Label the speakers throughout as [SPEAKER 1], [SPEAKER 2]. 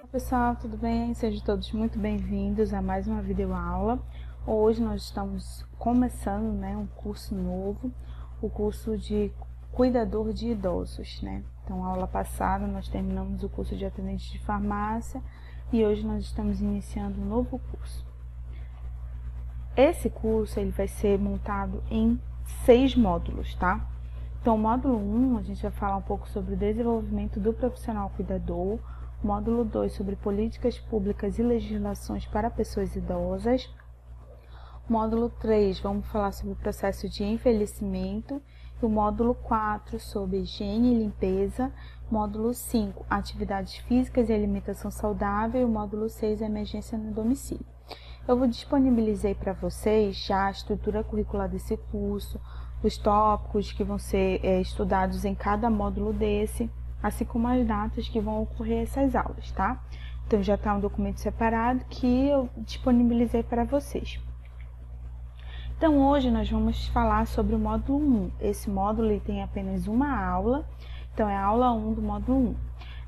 [SPEAKER 1] Olá pessoal, tudo bem? Sejam todos muito bem-vindos a mais uma videoaula. Hoje nós estamos começando, um curso novo, o curso de cuidador de idosos, Então, a aula passada nós terminamos o curso de atendente de farmácia e hoje nós estamos iniciando um novo curso. Esse curso ele vai ser montado em 6 módulos, tá? Então, o módulo 1, a gente vai falar um pouco sobre o desenvolvimento do profissional cuidador. Módulo 2, sobre políticas públicas e legislações para pessoas idosas. Módulo 3, vamos falar sobre o processo de envelhecimento. E o módulo 4, sobre higiene e limpeza. Módulo 5, atividades físicas e alimentação saudável. E o módulo 6, emergência no domicílio. Eu vou disponibilizar para vocês já a estrutura curricular desse curso, os tópicos que vão ser estudados em cada módulo desse, assim como as datas que vão ocorrer essas aulas, tá? Então, já está um documento separado que eu disponibilizei para vocês. Então, hoje nós vamos falar sobre o módulo 1. Esse módulo ele tem apenas uma aula, então é a aula 1 do módulo 1.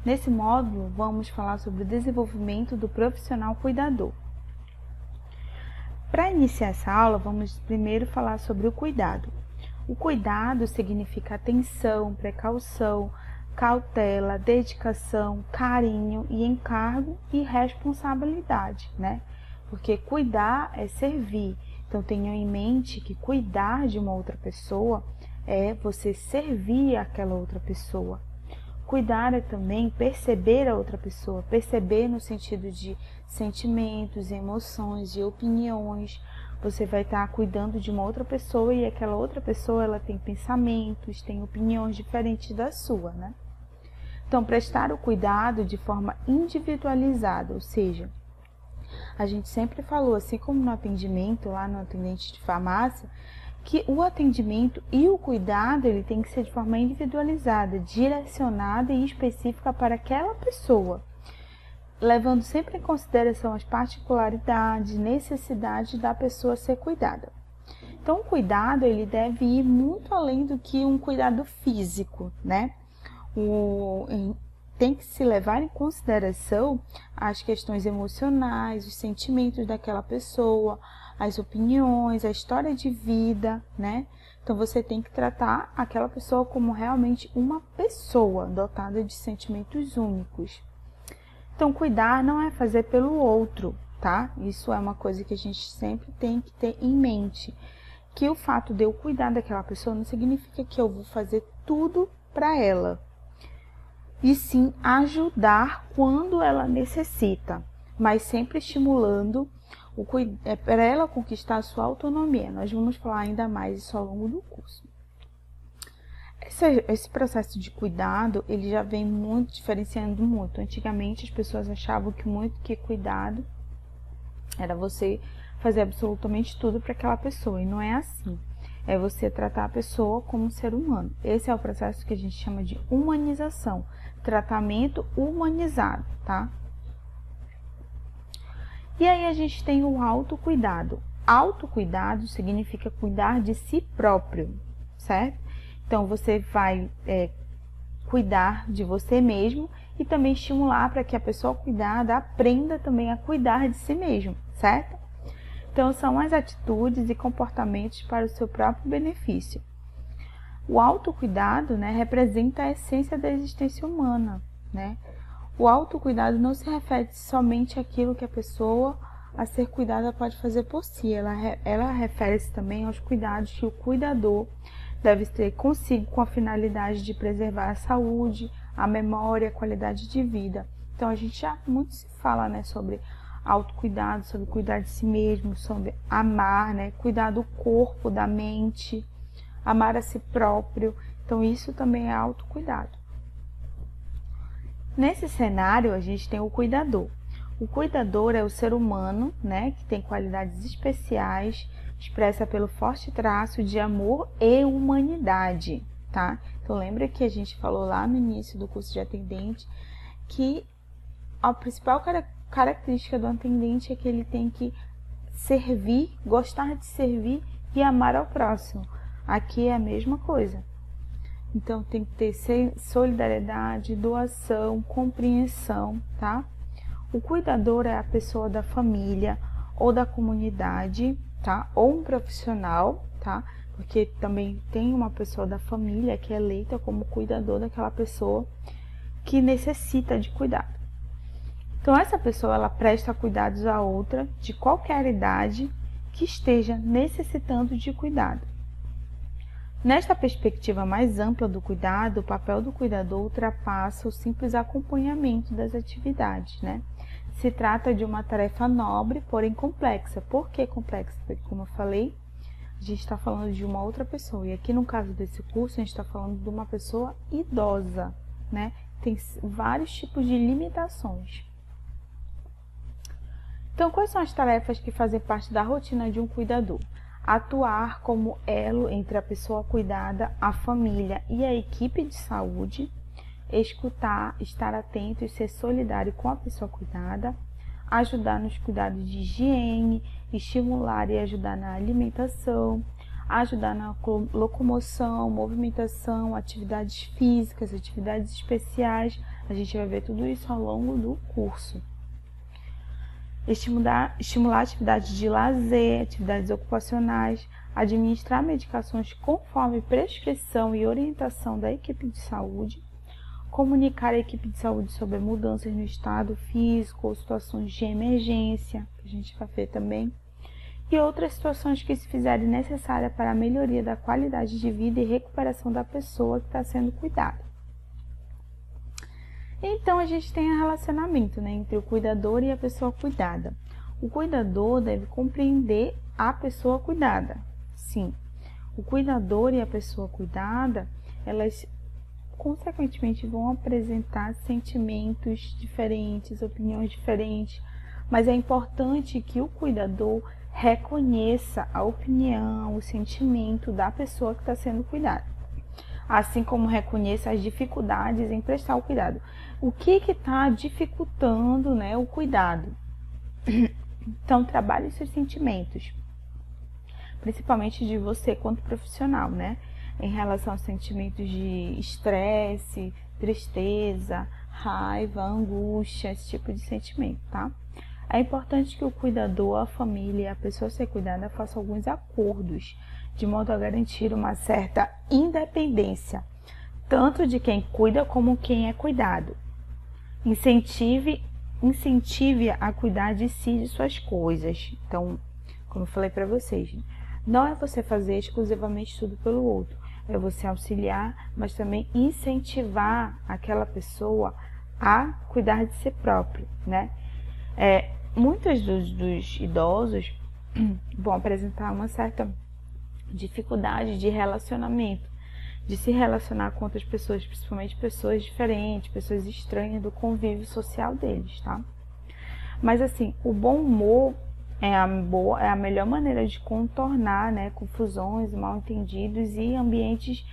[SPEAKER 1] Nesse módulo, vamos falar sobre o desenvolvimento do profissional cuidador. Para iniciar essa aula, vamos primeiro falar sobre o cuidado. O cuidado significa atenção, precaução, cautela, dedicação, carinho e encargo e responsabilidade, Porque cuidar é servir. Então, tenham em mente que cuidar de uma outra pessoa é você servir aquela outra pessoa. Cuidar é também perceber a outra pessoa, perceber no sentido de sentimentos, emoções e opiniões. Você vai estar cuidando de uma outra pessoa e aquela outra pessoa ela tem pensamentos, tem opiniões diferentes da sua, Então, prestar o cuidado de forma individualizada, ou seja, a gente sempre falou, assim como no atendimento, lá no atendente de farmácia, que o atendimento e o cuidado ele tem que ser de forma individualizada, direcionada e específica para aquela pessoa, levando sempre em consideração as particularidades, necessidades da pessoa ser cuidada. Então, o cuidado ele deve ir muito além do que um cuidado físico, Tem que se levar em consideração as questões emocionais, os sentimentos daquela pessoa, as opiniões, a história de vida, Então, você tem que tratar aquela pessoa como realmente uma pessoa dotada de sentimentos únicos. Então, cuidar não é fazer pelo outro, tá? Isso é uma coisa que a gente sempre tem que ter em mente. Que o fato de eu cuidar daquela pessoa não significa que eu vou fazer tudo para ela. E sim ajudar quando ela necessita, mas sempre estimulando para ela conquistar a sua autonomia. Nós vamos falar ainda mais isso ao longo do curso. Esse processo de cuidado, ele já vem diferenciando muito. Antigamente as pessoas achavam que cuidado era você fazer absolutamente tudo para aquela pessoa, e não é assim. É você tratar a pessoa como um ser humano. Esse é o processo que a gente chama de humanização, tratamento humanizado, tá? E aí a gente tem o autocuidado. Autocuidado significa cuidar de si próprio, certo? Então, você vai cuidar de você mesmo e também estimular para que a pessoa cuidada aprenda também a cuidar de si mesmo, certo? Então, são as atitudes e comportamentos para o seu próprio benefício. O autocuidado, representa a essência da existência humana, O autocuidado não se refere somente àquilo que a pessoa a ser cuidada pode fazer por si. Ela refere-se também aos cuidados que o cuidador deve ter consigo com a finalidade de preservar a saúde, a memória, a qualidade de vida. Então, a gente já muito se fala, sobre autocuidado, sobre cuidar de si mesmo, sobre amar, cuidar do corpo, da mente, amar a si próprio. Então, isso também é autocuidado. Nesse cenário, a gente tem o cuidador. O cuidador é o ser humano, que tem qualidades especiais, expressa pelo forte traço de amor e humanidade, tá? Então, lembra que a gente falou lá no início do curso de atendente que a principal característica do atendente é que ele tem que servir, gostar de servir e amar ao próximo. Aqui é a mesma coisa. Então, tem que ter solidariedade, doação, compreensão, tá? O cuidador é a pessoa da família ou da comunidade, tá? Ou um profissional, tá? Porque também tem uma pessoa da família que é eleita como cuidador daquela pessoa que necessita de cuidado. Então, essa pessoa, ela presta cuidados a outra de qualquer idade que esteja necessitando de cuidado. Nesta perspectiva mais ampla do cuidado, o papel do cuidador ultrapassa o simples acompanhamento das atividades, né? Se trata de uma tarefa nobre, porém complexa. Por que complexa? Porque, como eu falei, a gente está falando de uma outra pessoa. E aqui no caso desse curso, a gente está falando de uma pessoa idosa, né? Tem vários tipos de limitações. Então, quais são as tarefas que fazem parte da rotina de um cuidador? Atuar como elo entre a pessoa cuidada, a família e a equipe de saúde, escutar, estar atento e ser solidário com a pessoa cuidada, ajudar nos cuidados de higiene, estimular e ajudar na alimentação, ajudar na locomoção, movimentação, atividades físicas, atividades especiais. A gente vai ver tudo isso ao longo do curso. Estimular atividades de lazer, atividades ocupacionais, administrar medicações conforme prescrição e orientação da equipe de saúde, comunicar à equipe de saúde sobre mudanças no estado físico ou situações de emergência, que a gente vai ver também, e outras situações que se fizerem necessárias para a melhoria da qualidade de vida e recuperação da pessoa que está sendo cuidada. Então, a gente tem um relacionamento, né, entre o cuidador e a pessoa cuidada. O cuidador deve compreender a pessoa cuidada. Sim, o cuidador e a pessoa cuidada, elas consequentemente vão apresentar sentimentos diferentes, opiniões diferentes, mas é importante que o cuidador reconheça a opinião, o sentimento da pessoa que está sendo cuidada, assim como reconheça as dificuldades em prestar o cuidado. O que está dificultando, né, o cuidado? Então, trabalhe seus sentimentos, principalmente de você quanto profissional, né? Em relação aos sentimentos de estresse, tristeza, raiva, angústia, esse tipo de sentimento, tá? É importante que o cuidador, a família e a pessoa a ser cuidada façam alguns acordos, de modo a garantir uma certa independência, tanto de quem cuida como quem é cuidado. Incentive a cuidar de si e de suas coisas. Então, como eu falei para vocês, não é você fazer exclusivamente tudo pelo outro, é você auxiliar, mas também incentivar aquela pessoa a cuidar de si próprio, né? Muitos dos idosos vão apresentar uma certa dificuldade de relacionamento, de se relacionar com outras pessoas, principalmente pessoas diferentes, pessoas estranhas do convívio social deles, tá? Mas assim, o bom humor é a melhor maneira de contornar, né, confusões, mal-entendidos e ambientes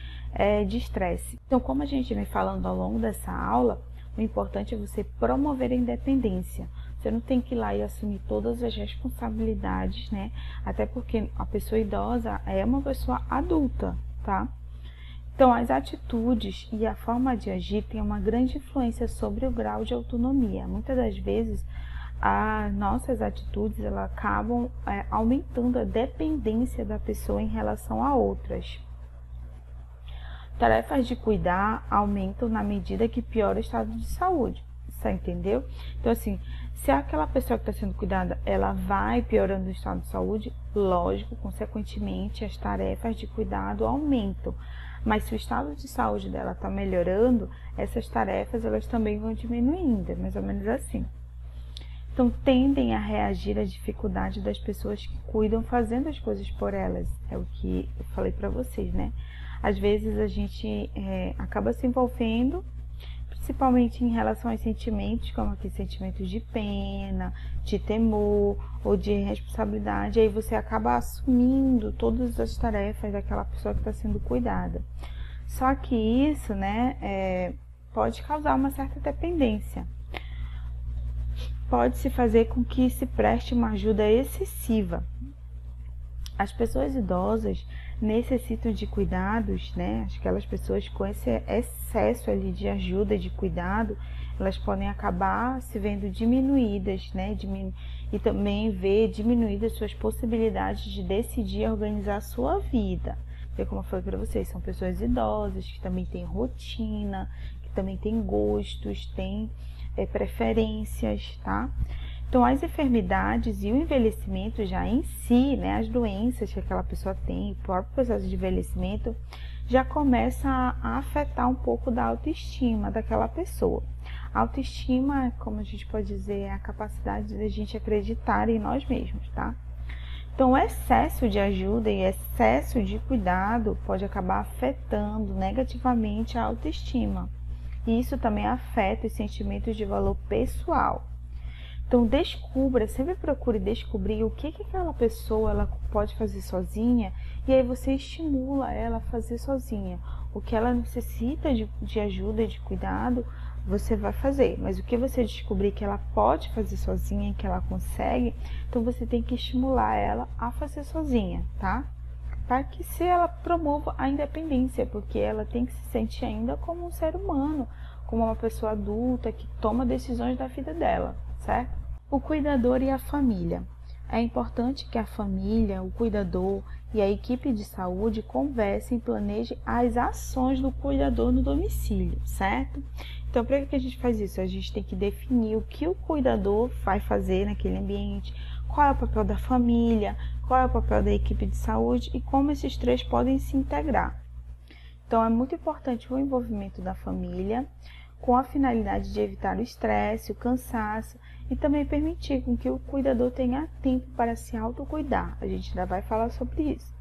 [SPEAKER 1] de estresse. Então, como a gente vem falando ao longo dessa aula, o importante é você promover a independência. Você não tem que ir lá e assumir todas as responsabilidades, né? Até porque a pessoa idosa é uma pessoa adulta, tá? Então, as atitudes e a forma de agir têm uma grande influência sobre o grau de autonomia. Muitas das vezes, as nossas atitudes elas acabam aumentando a dependência da pessoa em relação a outras. Tarefas de cuidar aumentam na medida que piora o estado de saúde. Você entendeu? Então, assim, se aquela pessoa que está sendo cuidada, ela vai piorando o estado de saúde, lógico, consequentemente, as tarefas de cuidado aumentam. Mas se o estado de saúde dela está melhorando, essas tarefas elas também vão diminuindo, é mais ou menos assim. Então, tendem a reagir às dificuldades das pessoas que cuidam fazendo as coisas por elas. É o que eu falei para vocês, né? Às vezes a gente acaba se envolvendo, principalmente em relação aos sentimentos, como aqui sentimentos de pena, de temor ou de responsabilidade. Aí você acaba assumindo todas as tarefas daquela pessoa que está sendo cuidada. Só que isso, né, pode causar uma certa dependência. Pode se fazer com que se preste uma ajuda excessiva. As pessoas idosas necessitam de cuidados, né? Aquelas pessoas com esse excesso ali de ajuda, de cuidado, elas podem acabar se vendo diminuídas, né? E também ver diminuídas suas possibilidades de decidir e organizar a sua vida. Porque, como eu falei para vocês, são pessoas idosas que também têm rotina, que também têm gostos, têm preferências, tá? Então, as enfermidades e o envelhecimento já em si, né, as doenças que aquela pessoa tem, o próprio processo de envelhecimento, já começa a afetar um pouco da autoestima daquela pessoa. A autoestima, como a gente pode dizer, é a capacidade de a gente acreditar em nós mesmos, tá? Então, o excesso de ajuda e excesso de cuidado pode acabar afetando negativamente a autoestima. E isso também afeta os sentimentos de valor pessoal. Então, sempre procure descobrir o que aquela pessoa ela pode fazer sozinha, e aí você estimula ela a fazer sozinha. O que ela necessita de ajuda e de cuidado, você vai fazer. Mas o que você descobrir que ela pode fazer sozinha, que ela consegue, então você tem que estimular ela a fazer sozinha, tá? Para que se ela promova a independência, porque ela tem que se sentir ainda como um ser humano, como uma pessoa adulta que toma decisões da vida dela. Certo? O cuidador e a família. É importante que a família, o cuidador e a equipe de saúde conversem e planejem as ações do cuidador no domicílio, certo? Então, para que a gente faz isso? A gente tem que definir o que o cuidador vai fazer naquele ambiente, qual é o papel da família, qual é o papel da equipe de saúde e como esses três podem se integrar. Então, é muito importante o envolvimento da família, com a finalidade de evitar o estresse, o cansaço e também permitir com que o cuidador tenha tempo para se autocuidar. A gente ainda vai falar sobre isso.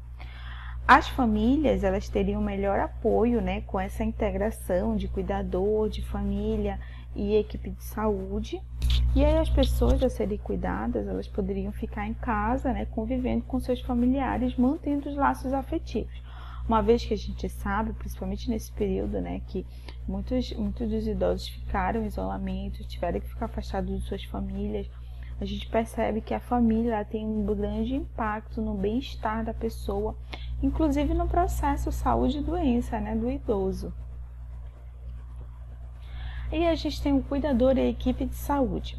[SPEAKER 1] As famílias, elas teriam melhor apoio, né, com essa integração de cuidador, de família e equipe de saúde. E aí as pessoas a serem cuidadas, elas poderiam ficar em casa, né, convivendo com seus familiares, mantendo os laços afetivos. Uma vez que a gente sabe, principalmente nesse período, né, que muitos dos idosos ficaram em isolamento, tiveram que ficar afastados de suas famílias, a gente percebe que a família tem um grande impacto no bem-estar da pessoa, inclusive no processo saúde e doença, né, do idoso. E a gente tem o cuidador e a equipe de saúde.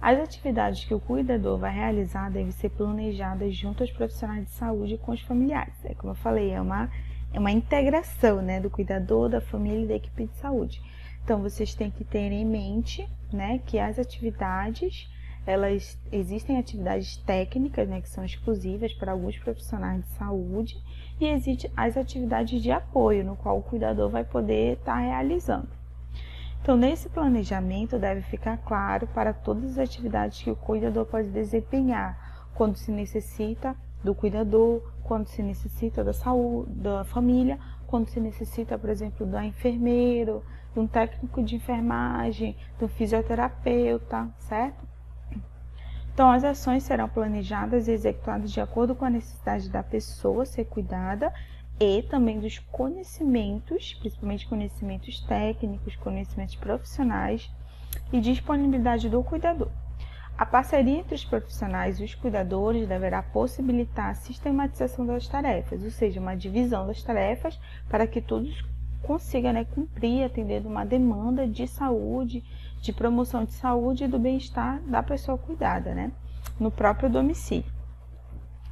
[SPEAKER 1] As atividades que o cuidador vai realizar devem ser planejadas junto aos profissionais de saúde e com os familiares. Como eu falei, é uma integração, né, do cuidador, da família e da equipe de saúde. Então, vocês têm que ter em mente, né, que as atividades, existem atividades técnicas, né, que são exclusivas para alguns profissionais de saúde, e existem as atividades de apoio, no qual o cuidador vai poder estar realizando. Então, nesse planejamento deve ficar claro para todas as atividades que o cuidador pode desempenhar, quando se necessita do cuidador, quando se necessita da saúde, da família, quando se necessita, por exemplo, do enfermeiro, de um técnico de enfermagem, do fisioterapeuta, certo? Então, as ações serão planejadas e executadas de acordo com a necessidade da pessoa ser cuidada e também dos conhecimentos, principalmente conhecimentos técnicos, conhecimentos profissionais e disponibilidade do cuidador. A parceria entre os profissionais e os cuidadores deverá possibilitar a sistematização das tarefas, ou seja, uma divisão das tarefas para que todos consigam, né, cumprir, atendendo uma demanda de saúde, de promoção de saúde e do bem-estar da pessoa cuidada, né, no próprio domicílio.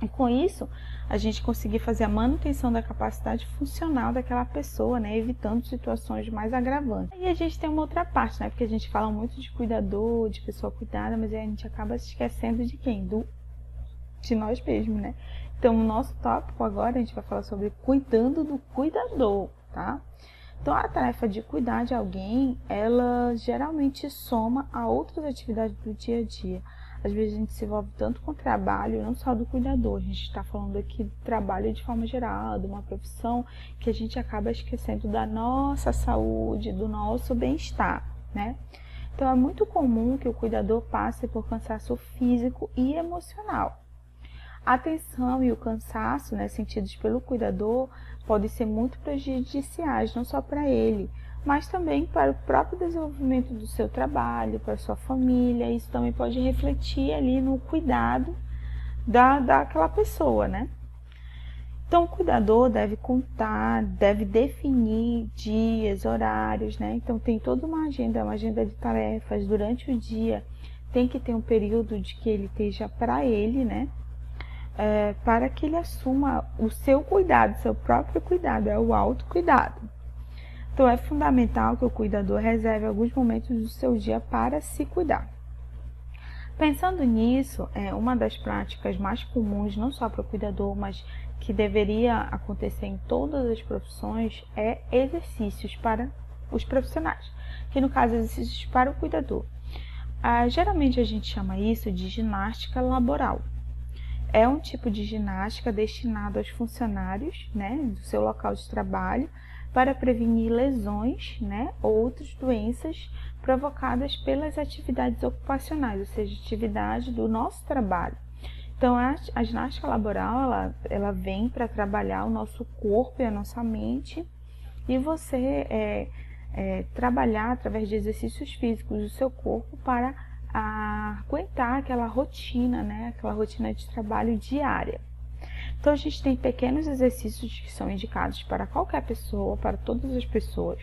[SPEAKER 1] E com isso, a gente conseguir fazer a manutenção da capacidade funcional daquela pessoa, né, evitando situações mais agravantes. E a gente tem uma outra parte, né, porque a gente fala muito de cuidador, de pessoa cuidada, mas aí a gente acaba se esquecendo de quem? De nós mesmos, né? Então, o nosso tópico agora, a gente vai falar sobre cuidando do cuidador, tá? Então, a tarefa de cuidar de alguém, ela geralmente soma a outras atividades do dia a dia. Às vezes a gente se envolve tanto com o trabalho, não só do cuidador, a gente está falando aqui do trabalho de forma geral, de uma profissão que a gente acaba esquecendo da nossa saúde, do nosso bem-estar, né? Então é muito comum que o cuidador passe por cansaço físico e emocional. A tensão e o cansaço, né, sentidos pelo cuidador, podem ser muito prejudiciais, não só para ele, mas também para o próprio desenvolvimento do seu trabalho, para a sua família. Isso também pode refletir ali no cuidado daquela pessoa, né? Então, o cuidador deve contar, deve definir dias, horários, né? Então, tem toda uma agenda de tarefas durante o dia. Tem que ter um período de que ele esteja para ele, né? Para que ele assuma o seu cuidado, seu próprio cuidado, é o autocuidado. Então, é fundamental que o cuidador reserve alguns momentos do seu dia para se cuidar. Pensando nisso, uma das práticas mais comuns, não só para o cuidador, mas que deveria acontecer em todas as profissões, é exercícios para os profissionais, que no caso, exercícios para o cuidador. Geralmente a gente chama isso de ginástica laboral. É um tipo de ginástica destinado aos funcionários, né, do seu local de trabalho, para prevenir lesões, né, ou outras doenças provocadas pelas atividades ocupacionais, ou seja, atividade do nosso trabalho. Então, a ginástica laboral, ela vem para trabalhar o nosso corpo e a nossa mente, e você trabalhar através de exercícios físicos do seu corpo para aguentar aquela rotina, né, aquela rotina de trabalho diária. Então, a gente tem pequenos exercícios que são indicados para qualquer pessoa, para todas as pessoas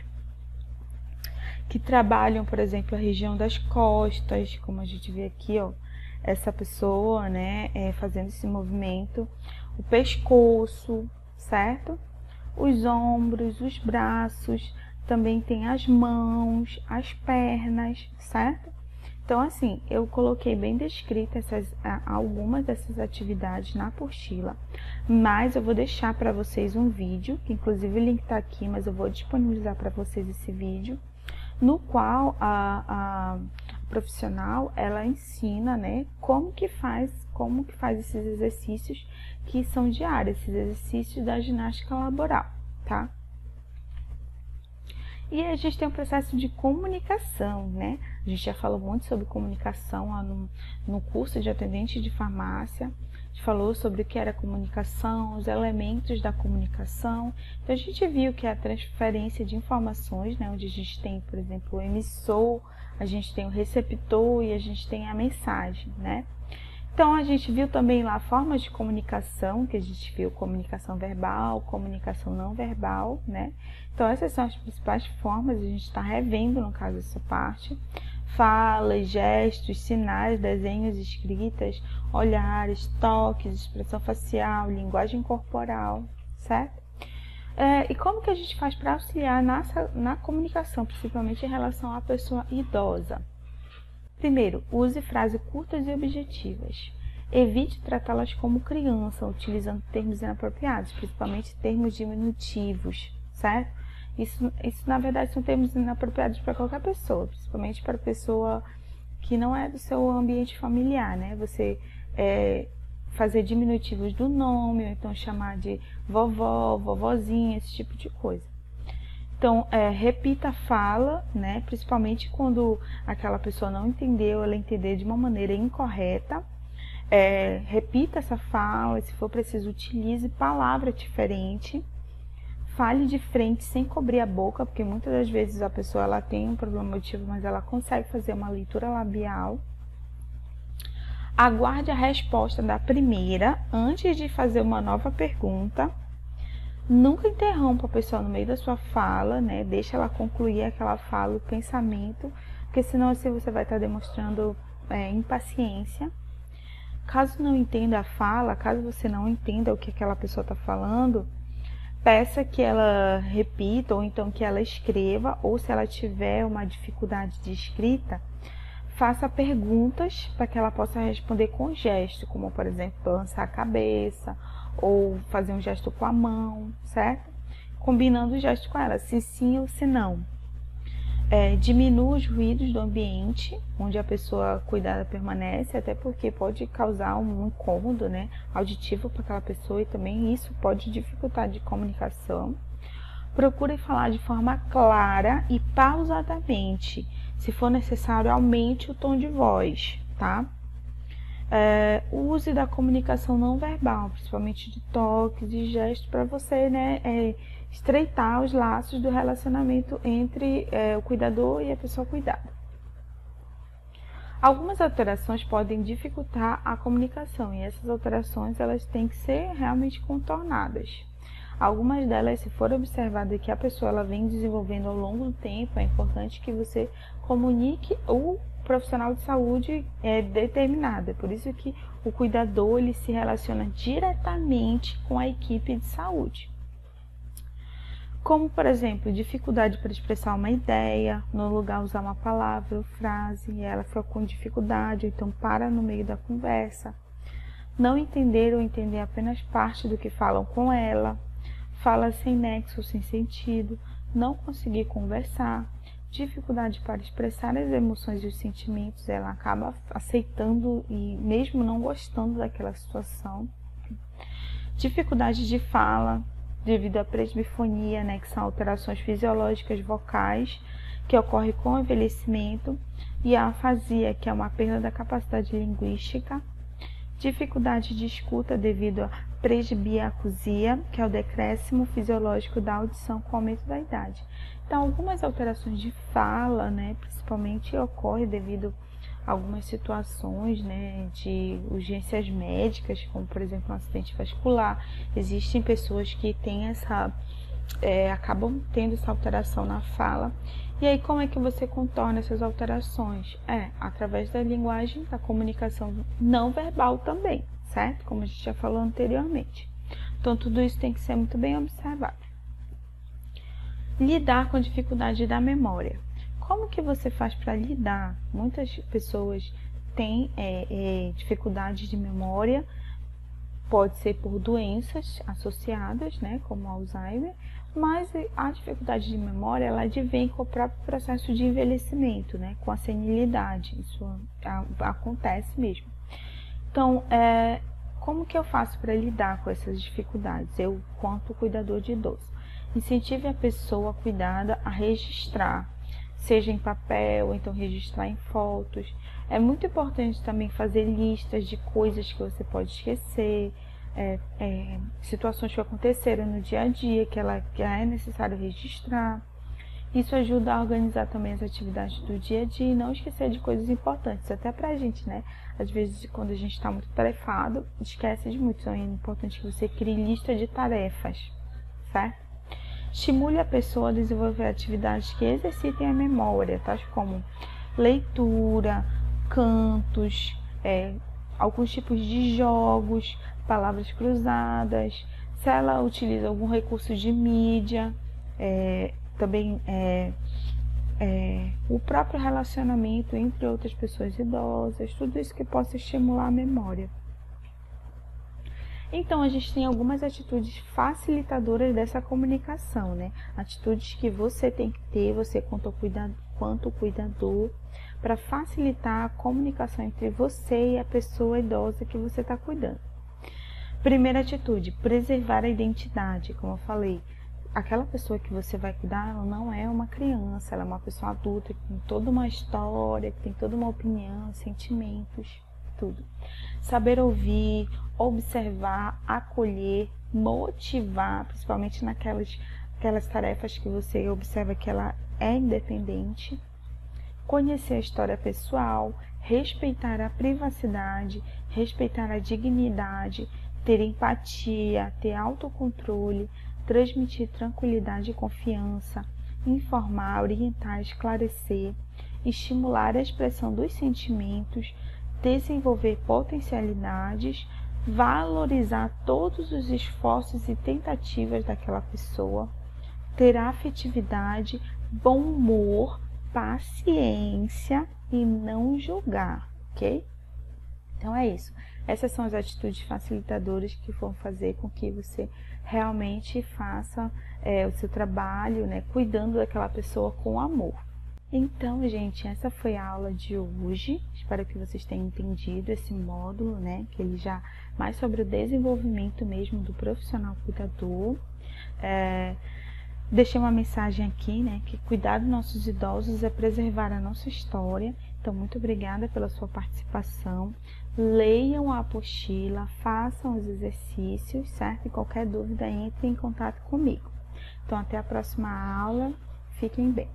[SPEAKER 1] que trabalham, por exemplo, a região das costas, como a gente vê aqui, ó, essa pessoa, né, fazendo esse movimento, o pescoço, certo? Os ombros, os braços, também tem as mãos, as pernas, certo? Então, assim, eu coloquei bem descritas algumas dessas atividades na apostila, mas eu vou deixar para vocês um vídeo, que inclusive o link está aqui, mas eu vou disponibilizar para vocês esse vídeo, no qual a profissional, ela ensina, né, como que faz esses exercícios que são diários, esses exercícios da ginástica laboral, tá? E a gente tem um processo de comunicação, né? A gente já falou muito sobre comunicação lá no curso de atendente de farmácia. A gente falou sobre o que era comunicação, os elementos da comunicação. Então, a gente viu que é a transferência de informações, né? Onde a gente tem, por exemplo, o emissor, a gente tem o receptor e a gente tem a mensagem, né? Então, a gente viu também lá formas de comunicação, que a gente viu comunicação verbal, comunicação não verbal, né? Então, essas são as principais formas, a gente está revendo, no caso, essa parte. Falas, gestos, sinais, desenhos, escritas, olhares, toques, expressão facial, linguagem corporal, certo? E como que a gente faz para auxiliar na comunicação, principalmente em relação à pessoa idosa? Primeiro, use frases curtas e objetivas. Evite tratá-las como criança, utilizando termos inapropriados, principalmente termos diminutivos, certo? Isso na verdade, são termos inapropriados para qualquer pessoa, principalmente para pessoa que não é do seu ambiente familiar, né? Você fazer diminutivos do nome, ou então chamar de vovó, vovozinha, esse tipo de coisa. Então, repita a fala, né? Principalmente quando aquela pessoa não entendeu, ela entender de uma maneira incorreta. Repita essa fala, se for preciso, utilize palavra diferente. Fale de frente sem cobrir a boca, porque muitas das vezes a pessoa ela tem um problema auditivo, mas ela consegue fazer uma leitura labial. Aguarde a resposta da primeira antes de fazer uma nova pergunta. Nunca interrompa a pessoa no meio da sua fala, né? Deixa ela concluir aquela fala, o pensamento, porque senão assim você vai estar demonstrando impaciência. Caso não entenda a fala, caso você não entenda o que aquela pessoa está falando, peça que ela repita ou então que ela escreva, ou se ela tiver uma dificuldade de escrita, faça perguntas para que ela possa responder com gesto, como por exemplo, balançar a cabeça ou fazer um gesto com a mão, certo? Combinando o gesto com ela, se sim ou se não. Diminua os ruídos do ambiente onde a pessoa cuidada permanece, até porque pode causar um incômodo, né, auditivo para aquela pessoa e também isso pode dificultar de comunicação. Procure falar de forma clara e pausadamente. Se for necessário, aumente o tom de voz, tá? Use da comunicação não verbal, principalmente de toques e gestos, para você, né, estreitar os laços do relacionamento entre o cuidador e a pessoa cuidada. Algumas alterações podem dificultar a comunicação e essas alterações elas têm que ser realmente contornadas. Algumas delas, se for observado que a pessoa ela vem desenvolvendo ao longo do tempo, é importante que você comunique o profissional de saúde determinado. É por isso que o cuidador ele se relaciona diretamente com a equipe de saúde. Como, por exemplo, dificuldade para expressar uma ideia, no lugar usar uma palavra ou frase, e ela fica com dificuldade, ou então para no meio da conversa. Não entender ou entender apenas parte do que falam com ela, fala sem nexo, sem sentido, não conseguir conversar, dificuldade para expressar as emoções e os sentimentos, ela acaba aceitando e mesmo não gostando daquela situação. Dificuldade de fala, devido à presbifonia, né, que são alterações fisiológicas vocais que ocorrem com o envelhecimento, e a afasia, que é uma perda da capacidade linguística. Dificuldade de escuta devido à presbiacusia, que é o decréscimo fisiológico da audição com o aumento da idade. Então, algumas alterações de fala, né, principalmente ocorrem devido a algumas situações, né, de urgências médicas, como por exemplo um acidente vascular. Existem pessoas que têm acabam tendo essa alteração na fala. E aí, como é que você contorna essas alterações? Através da linguagem, da comunicação não verbal também, certo? Como a gente já falou anteriormente. Então, tudo isso tem que ser muito bem observado. Lidar com a dificuldade da memória. Como que você faz para lidar? Muitas pessoas têm dificuldade de memória, pode ser por doenças associadas, né, como Alzheimer, mas a dificuldade de memória ela advém com o próprio processo de envelhecimento, né, com a senilidade, isso acontece mesmo. Então, como que eu faço para lidar com essas dificuldades? Eu, quanto cuidador de idoso, incentive a pessoa cuidada a registrar, seja em papel, ou então registrar em fotos. É muito importante também fazer listas de coisas que você pode esquecer, situações que aconteceram no dia a dia, que é necessário registrar. Isso ajuda a organizar também as atividades do dia a dia e não esquecer de coisas importantes, até pra gente, né? Às vezes, quando a gente está muito tarefado, esquece de muito, então é importante que você crie lista de tarefas, certo? Estimule a pessoa a desenvolver atividades que exercitem a memória, tais como leitura, cantos, alguns tipos de jogos, palavras cruzadas, se ela utiliza algum recurso de mídia, também o próprio relacionamento entre outras pessoas idosas, tudo isso que possa estimular a memória. Então, a gente tem algumas atitudes facilitadoras dessa comunicação, né? Atitudes que você tem que ter, você quanto cuidador, para facilitar a comunicação entre você e a pessoa idosa que você está cuidando. Primeira atitude, preservar a identidade, como eu falei. Aquela pessoa que você vai cuidar, ela não é uma criança, ela é uma pessoa adulta, que tem toda uma história, que tem toda uma opinião, sentimentos, tudo. Saber ouvir, observar, acolher, motivar, principalmente naquelas tarefas que você observa que ela é independente. Conhecer a história pessoal, respeitar a privacidade, respeitar a dignidade, ter empatia, ter autocontrole, transmitir tranquilidade e confiança, informar, orientar, esclarecer, estimular a expressão dos sentimentos, desenvolver potencialidades, valorizar todos os esforços e tentativas daquela pessoa, ter afetividade, bom humor, paciência e não julgar, ok? Então é isso. Essas são as atitudes facilitadoras que vão fazer com que você realmente faça o seu trabalho, né, cuidando daquela pessoa com amor. Então, gente, essa foi a aula de hoje. Espero que vocês tenham entendido esse módulo, né, que ele já mais sobre o desenvolvimento mesmo do profissional cuidador. Deixei uma mensagem aqui, né, que cuidar dos nossos idosos é preservar a nossa história. Então, muito obrigada pela sua participação. Leiam a apostila, façam os exercícios, certo? E qualquer dúvida, entre em contato comigo. Então, até a próxima aula. Fiquem bem.